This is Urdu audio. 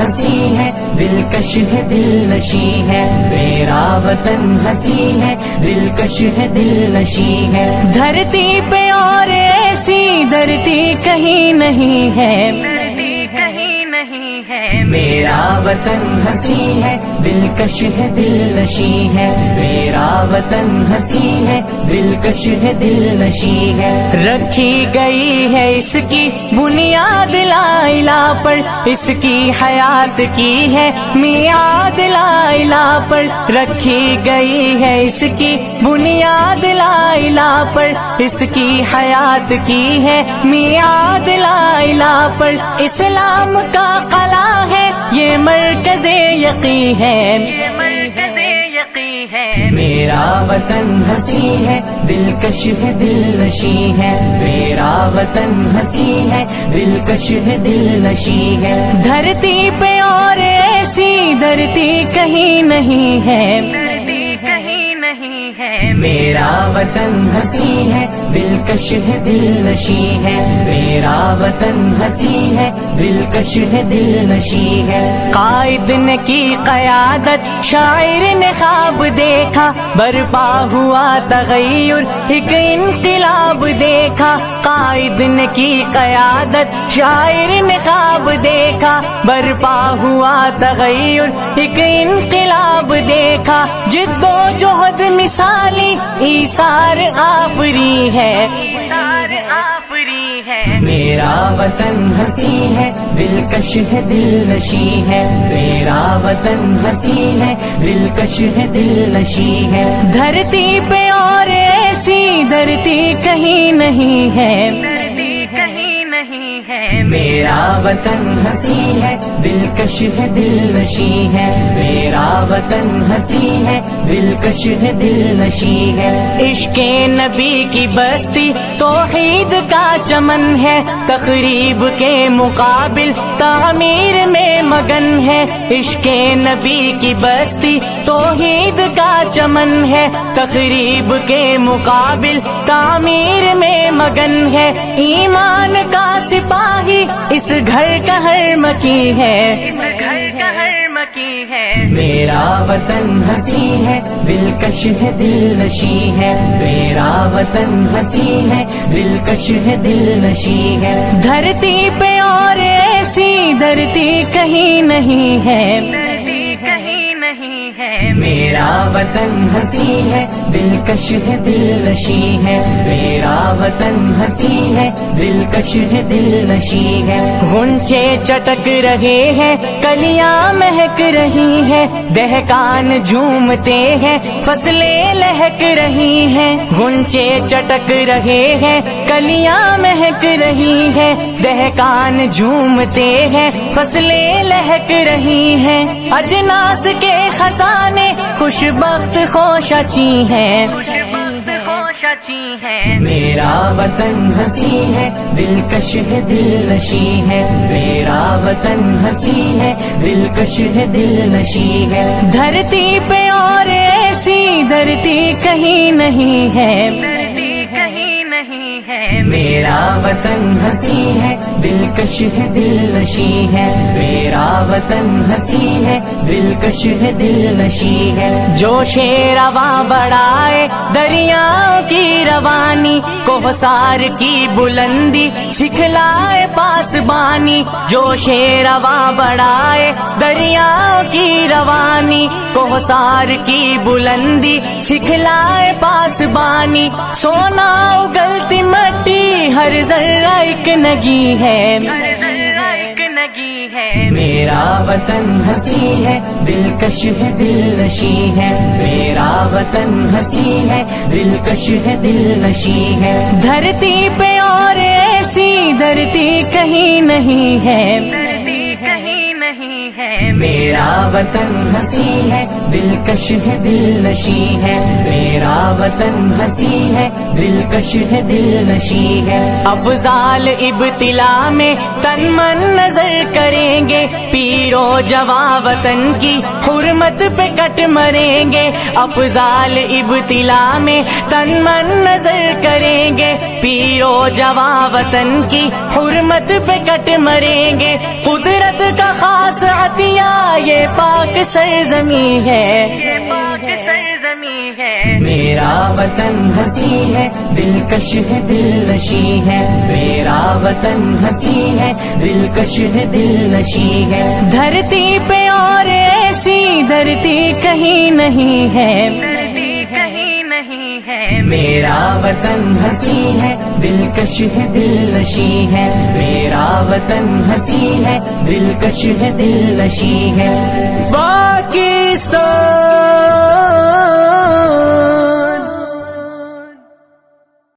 ہنسی ہے دلکش ہے دل نشیں ہے، میرا وطن ہنسی ہے دلکش ہے دل نشیں ہے، دھرتی پہ اور ایسی دھرتی کہیں نہیں ہے، میرا وطن ہنسی ہے دلکش ہے دل نشیں ہے، میرا وطن ہنسی ہے دلکش ہے دل نشیں ہے، رکھی گئی ہے اس کی بنیاد لا الہ پر، اس کی حیات کی ہے میعاد لا الہ پر، رکھی گئی ہے اس کی بنیاد لا الہ پر، اس کی حیات کی ہے میعاد لا الہ پر، اسلام کا قلعہ ہے یہ مرکز یقین ہے، میرا وطن ہنسی ہے دلکش ہے دل نشیں ہے، میرا وطن ہنسی ہے دلکش ہے دل نشیں ہے، دھرتی پہ اور ایسی دھرتی کہیں نہیں ہے، میرا وطن ہنسی ہے دلکش ہے دل نشیں ہے، میرا وطن ہنسی ہے دلکش ہے دل نشیں ہے، قائد نے کی قیادت شاعر نے خواب دیکھا، برپا ہوا تغیر ایک انقلاب دیکھا، قائد نے کی قیادت شاعر نے خواب دیکھا، برپا ہوا تغیر ایک انقلاب دیکھا، جد و جہد مثالی ایثار آفری ہے، میرا وطن ہنسی ہے دلکش ہے دل نشیں ہے، میرا وطن ہنسی ہے دلکش ہے دل نشیں ہے، دھرتی پہ اور ایسی دھرتی کہیں نہیں ہے، میرا وطن ہنسی ہے دلکش ہے دل نشیں ہے، میرا وطن ہنسی ہے دلکش ہے دل نشیں ہے، عشق نبی کی بستی توحید کا چمن ہے، تقریب کے مقابل تعمیر میں مگن ہے، عشق نبی کی بستی توحید کا چمن ہے، تقریب کے مقابل تعمیر میں مگن ہے، ایمان کا سپاہی اس گھر کا ہر مکی ہے، میرا وطن ہنسی ہے دلکش ہے دل نشیں ہے، میرا وطن ہنسی ہے دلکش ہے دل نشیں ہے، دھرتی پہ اور ایسی دھرتی کہیں نہیں ہے، میرا وطن ہنسی ہے دلکش ہے دل نشیں ہے، میرا وطن ہنسی ہے دلکش ہے دل نشیں ہے، غنچے چٹک رہے ہیں کلیاں مہک رہی ہیں، دہقان جھومتے ہیں فصلیں لہک رہی ہیں، غنچے چٹک رہے ہیں کلیاں مہک رہی ہیں، دہقان جھومتے ہیں فصلیں لہک رہی ہیں، اجناس کے خزانے خوش بخت خوشچی ہیں، میرا وطن ہنسی ہے دلکش ہے دل نشیں ہے، میرا وطن ہنسی ہے دلکش ہے دل نشیں ہے، دھرتی پہ اور ایسی دھرتی کہیں نہیں ہے، میرا وطن ہنسی ہے دلکش ہے دل نشیں ہے، میرا وطن ہنسی ہے دلکش ہے دل نشیں ہے، جوش رواں بڑھائے دریاؤں کی روانی، کوثر کی بلندی سکھلائے پاسبانی، جوش رواں بڑھائے دریاؤں کی روانی، کوثر کی بلندی سکھلائے پاسبانی، سونا اگلتی مٹی ہر ذرہ ایک نگی ہے، میرا وطن ہنسی ہے دلکش ہے دل نشیں ہے، میرا وطن ہنسی ہے دلکش ہے دل نشیں ہے، دھرتی پہ اور ایسی دھرتی کہیں نہیں ہے، میرا وطن ہنسی ہے دلکش ہے دل نشی ہے، میرا وطن ہنسی ہے دلکش ہے دل نشی ہے۔ افضال ابتلا میں تن من نظر کریں گے، پیرو جواں وطن کی حرمت پہ کٹ مریں گے۔ افضال ابتلا میں تن من نظر کریں گے، پیرو جواں وطن کی حرمت پہ کٹ مریں گے۔ قدرت کا خاص عطیہ یہ پاک سرزمین ہے، میرا وطن ہنسی ہے دلکش ہے دل نشی ہے، میرا وطن ہنسی ہے دلکش ہے دل نشی ہے۔ دھرتی پہ اور ایسی دھرتی کہیں نہیں ہے، میرا وطن ہنسی ہے دلکش ہے دل نشی ہے، میرا وطن ہنسی ہے دلکش ہے دل نشی ہے۔ پاکستان